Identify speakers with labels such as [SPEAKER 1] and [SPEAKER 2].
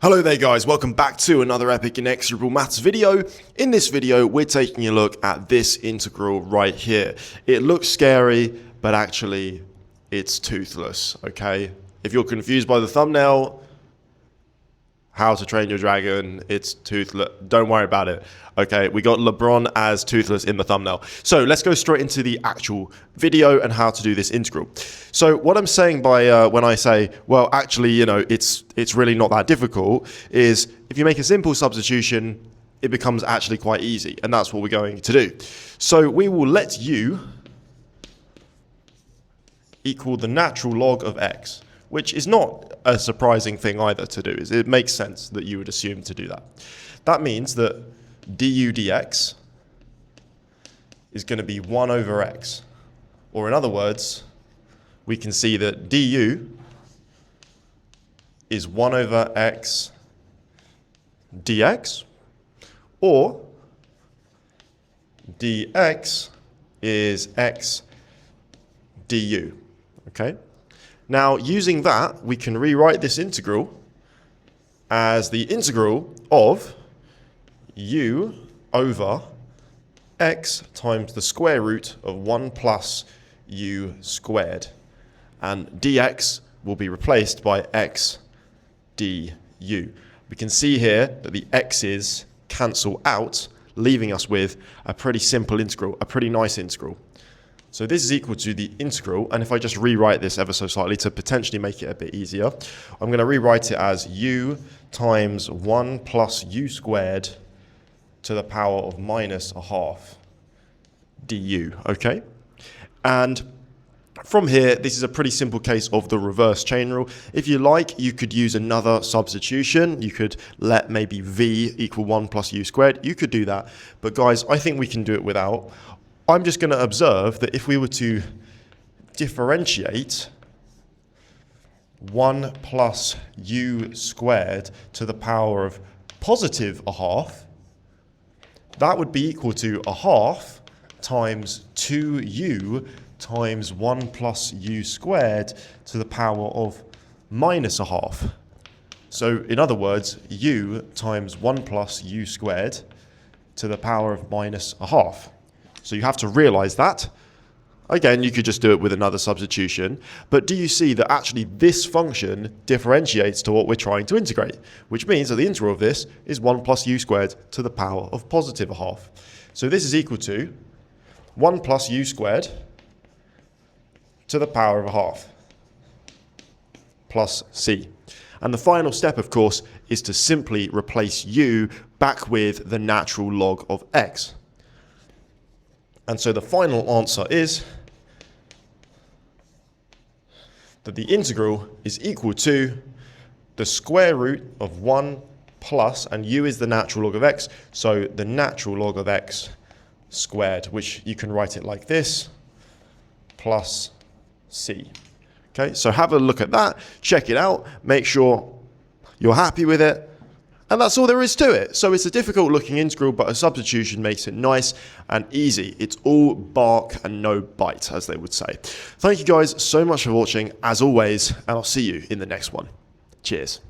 [SPEAKER 1] Hello there guys, welcome back to another epic inexorable maths video. In this video, we're taking a look at this integral right here. It looks scary, but actually it's toothless, okay? If you're confused by the thumbnail, How to Train Your Dragon, it's toothless. Don't worry about it. Okay, we got LeBron as toothless in the thumbnail. So let's go straight into the actual video and how to do this integral. So what I'm saying by when I say, well, actually, you know, it's really not that difficult, is if you make a simple substitution, it becomes actually quite easy. And that's what we're going to do. So we will let u equal the natural log of x, which is not a surprising thing either to do. It makes sense that you would assume to do that. That means that du dx is going to be 1 over x. Or in other words, we can see that du is 1 over x dx, or dx is x du. Okay? Now, using that, we can rewrite this integral as the integral of u over x times the square root of 1 plus u squared. And dx will be replaced by x du. We can see here that the x's cancel out, leaving us with a pretty simple integral, a pretty nice integral. So this is equal to the integral, and if I just rewrite this ever so slightly to potentially make it a bit easier, I'm going to rewrite it as u times 1 plus u squared to the power of minus a half du, okay? And from here, this is a pretty simple case of the reverse chain rule. If you like, you could use another substitution. You could let maybe v equal 1 plus u squared. You could do that. But guys, I think we can do it without. I'm just going to observe that if we were to differentiate 1 plus u squared to the power of positive a half, that would be equal to a half times 2u times 1 plus u squared to the power of minus a half. So in other words, u times 1 plus u squared to the power of minus a half. So you have to realize that. Again, you could just do it with another substitution. But do you see that actually this function differentiates to what we're trying to integrate? Which means that the integral of this is 1 plus u squared to the power of positive a half. So this is equal to 1 plus u squared to the power of a half plus c. And the final step, of course, is to simply replace u back with the natural log of x. And so the final answer is that the integral is equal to the square root of 1 plus, and u is the natural log of x, so the natural log of x squared, which you can write it like this, plus c. Okay, so have a look at that, check it out, make sure you're happy with it. And that's all there is to it. So it's a difficult looking integral, but a substitution makes it nice and easy. It's all bark and no bite, as they would say. Thank you guys so much for watching, as always, and I'll see you in the next one. Cheers.